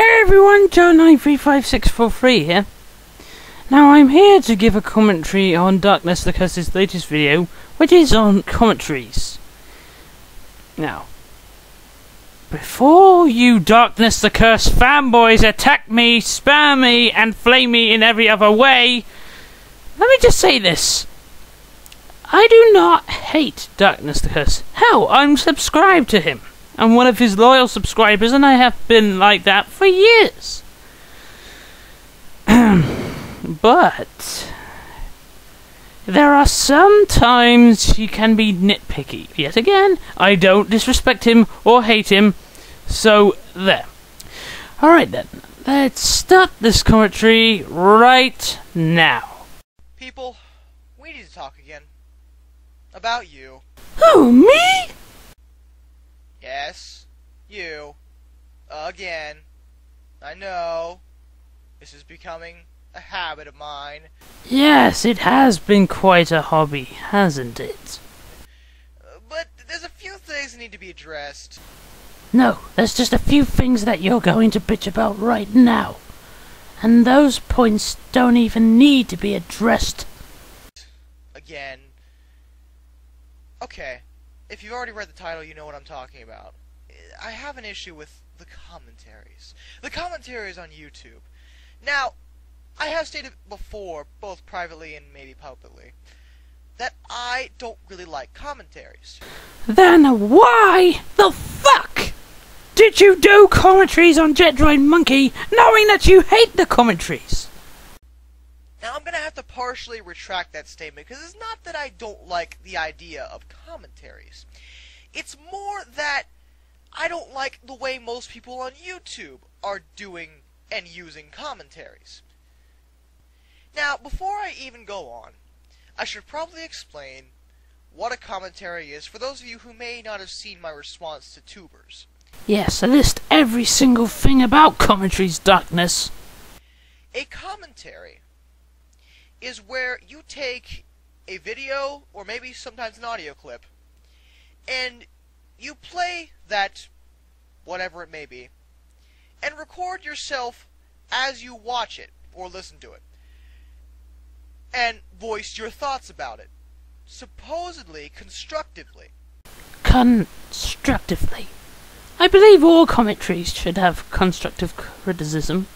Hey everyone, Joe935643 here. Now I'm here to give a commentary on Darkness the Curse's latest video, which is on commentaries. Now, before you Darkness the Curse fanboys attack me, spam me, and flame me in every other way, let me just say this. I do not hate Darkness the Curse. Hell, I'm subscribed to him. I'm one of his loyal subscribers, and I have been like that for years. But there are some times he can be nitpicky. Yet again, I don't disrespect him or hate him, so there. Alright then, let's start this commentary right now. People, we need to talk again. About you. Who, me? Yes, you. Again. I know. This is becoming a habit of mine. Yes, it has been quite a hobby, hasn't it? But there's a few things that need to be addressed. No, there's just a few things that you're going to bitch about right now. And those points don't even need to be addressed. Again. Okay. If you've already read the title, you know what I'm talking about. I have an issue with the commentaries. The commentaries on YouTube. Now, I have stated before, both privately and maybe publicly, that I don't really like commentaries. Then why the fuck did you do commentaries on Jet Droid Monkey knowing that you hate the commentaries? Now, I'm going to have to partially retract that statement, because it's not that I don't like the idea of commentaries. It's more that I don't like the way most people on YouTube are doing and using commentaries. Now, before I even go on, I should probably explain what a commentary is for those of you who may not have seen my response to tubers. Yes, I list every single thing about commentaries, Darkness. A commentary is where you take a video, or maybe sometimes an audio clip, and you play that, whatever it may be, and record yourself as you watch it, or listen to it, and voice your thoughts about it, supposedly constructively. Constructively. I believe all commentaries should have constructive criticism.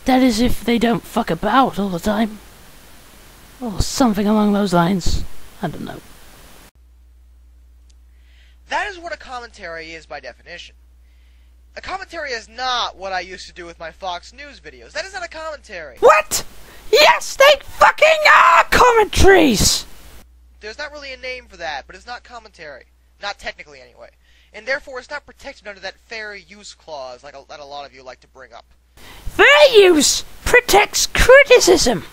That is, if they don't fuck about all the time. Or something along those lines. I don't know. That is what a commentary is by definition. A commentary is not what I used to do with my Fox News videos. That is not a commentary. What? Yes, they fucking are commentaries! There's not really a name for that, but it's not commentary. Not technically, anyway. And therefore, it's not protected under that fair use clause that a lot of you like to bring up. Fair use protects criticism.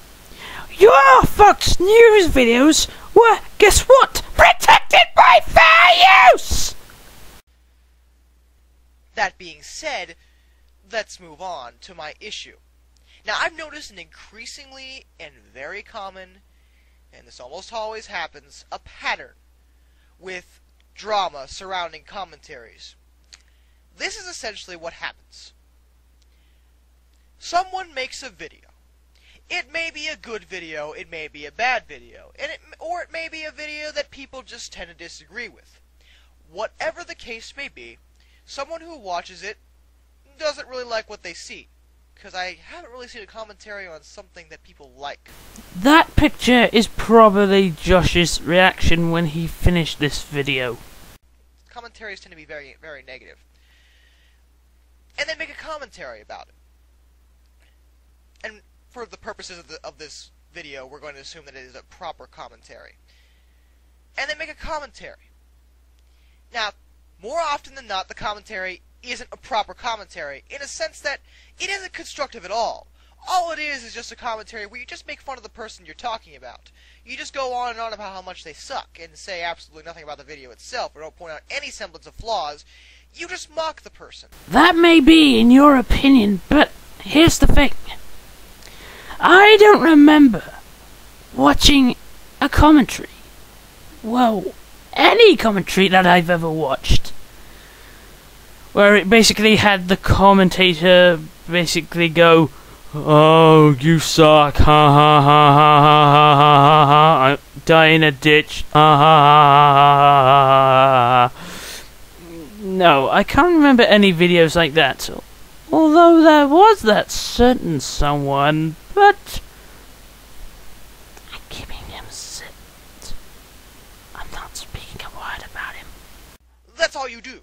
Your Fox News videos were, guess what, protected by fair use! That being said, let's move on to my issue. Now, I've noticed an increasingly and very common, and this almost always happens, a pattern with drama surrounding commentaries. This is essentially what happens. Someone makes a video. It may be a good video, it may be a bad video, or it may be a video that people just tend to disagree with. Whatever the case may be, someone who watches it doesn't really like what they see, because I haven't really seen a commentary on something that people like. That picture is probably Josh's reaction when he finished this video. Commentaries tend to be very, very negative. And they make a commentary about it. And for the purposes of this video, we're going to assume that it is a proper commentary. And they make a commentary. Now, more often than not, the commentary isn't a proper commentary, in a sense that it isn't constructive at all. All it is just a commentary where you just make fun of the person you're talking about. You just go on and on about how much they suck, and say absolutely nothing about the video itself, or don't point out any semblance of flaws. You just mock the person. That may be in your opinion, but here's the thing. I don't remember watching a commentary. Well, any commentary that I've ever watched where it basically had the commentator basically go, "Oh, you suck, ha ha ha ha ha ha ha ha, I die in a ditch, ha ha ha ha ha." No, I can't remember any videos like that. Although there was that certain someone, but I'm keeping him sit. I'm not speaking a word about him. That's all you do.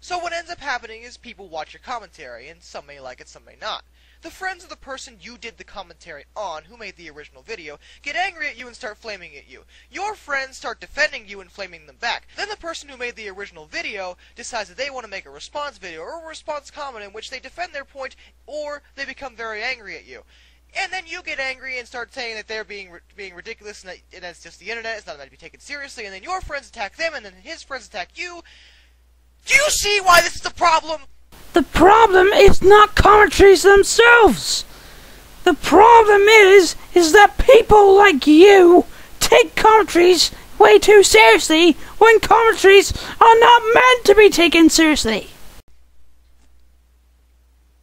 So what ends up happening is people watch your commentary, and some may like it, some may not. The friends of the person you did the commentary on, who made the original video, get angry at you and start flaming at you. Your friends start defending you and flaming them back. Then the person who made the original video decides that they want to make a response video or a response comment in which they defend their point, or they become very angry at you. And then you get angry and start saying that they're being ridiculous and that it's just the internet, it's not meant to be taken seriously, and then your friends attack them, and then his friends attack you. Do you see why this is the problem? The problem is not commentaries themselves. The problem is that people like you take commentaries way too seriously when commentaries are not meant to be taken seriously.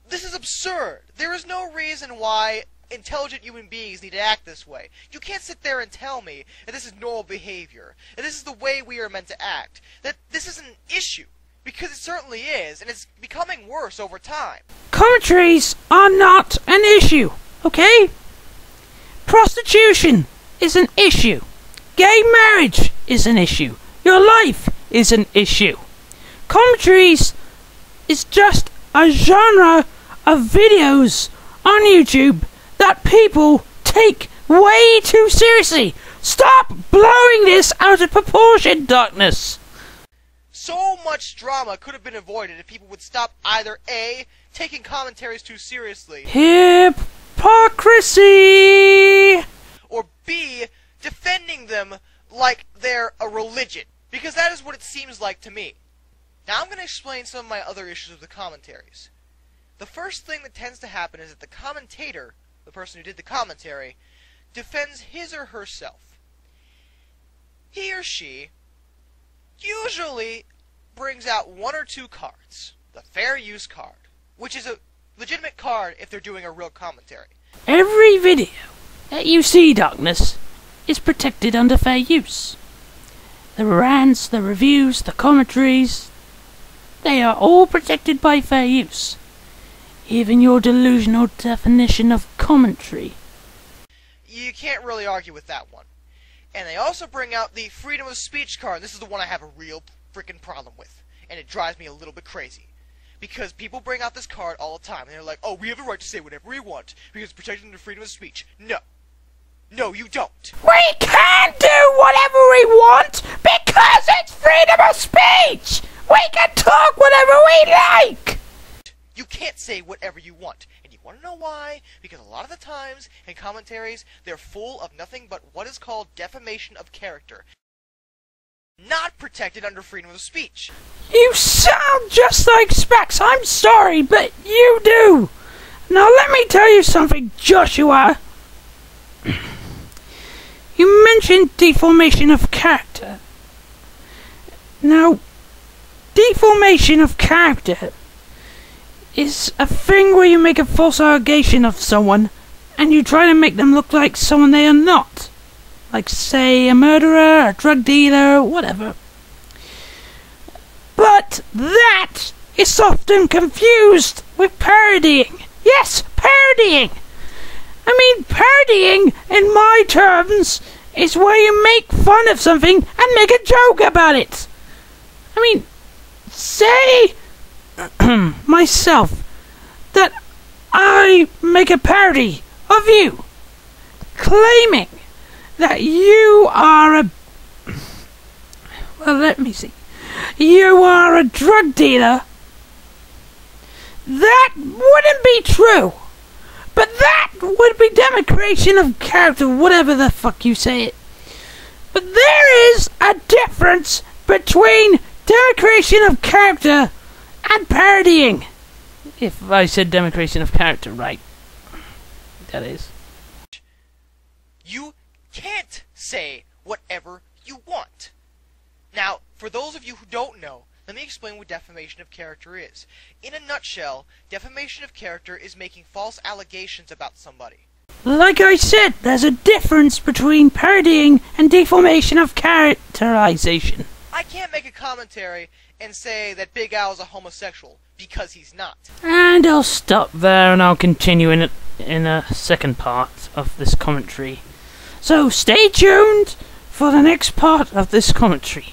This is absurd. There is no reason why intelligent human beings need to act this way. You can't sit there and tell me that this is normal behavior, that this is the way we are meant to act, that this is an issue. Because it certainly is, and it's becoming worse over time. Commentaries are not an issue, okay? Prostitution is an issue. Gay marriage is an issue. Your life is an issue. Commentaries is just a genre of videos on YouTube that people take way too seriously. Stop blowing this out of proportion, Darkness. So much drama could have been avoided if people would stop either A, taking commentaries too seriously, hypocrisy, or B, defending them like they're a religion. Because that is what it seems like to me. Now I'm going to explain some of my other issues with the commentaries. The first thing that tends to happen is that the commentator, the person who did the commentary, defends his or herself. He or she usually brings out one or two cards. The fair use card, which is a legitimate card if they're doing a real commentary. Every video that you see, Darkness, is protected under fair use. The rants, the reviews, the commentaries, they are all protected by fair use. Even your delusional definition of commentary. You can't really argue with that one. And they also bring out the freedom of speech card. This is the one I have a real freaking problem with. And it drives me a little bit crazy. Because people bring out this card all the time. And they're like, oh, we have the right to say whatever we want. Because it's protected under freedom of speech. No. No, you don't. We can do whatever we want because it's freedom of speech. We can talk whatever we like. You can't say whatever you want. And you want to know why? Because a lot of the times in commentaries, they're full of nothing but what is called defamation of character. Not protected under freedom of speech. You sound just like Specs. I'm sorry, but you do. Now let me tell you something, Joshua. You mentioned deformation of character. Now, deformation of character is a thing where you make a false allegation of someone and you try to make them look like someone they are not. Like, say, a murderer, a drug dealer, whatever. But that is often confused with parodying. Yes, parodying! I mean, parodying, in my terms, is where you make fun of something and make a joke about it. I mean, say myself that I make a parody of you, claiming that you are a... well, let me see. You are a drug dealer. That wouldn't be true. But that would be democration of character, whatever the fuck you say it. But there is a difference between democration of character and parodying. If I said democration of character right. That is. You can't say whatever you want. Now, for those of you who don't know, Let me explain what defamation of character is. In a nutshell, defamation of character is making false allegations about somebody. Like I said, there's a difference between parodying and defamation of characterization. I can't make a commentary and say that Big Al is a homosexual, because he's not. And I'll stop there and I'll continue in a second part of this commentary. So stay tuned for the next part of this commentary.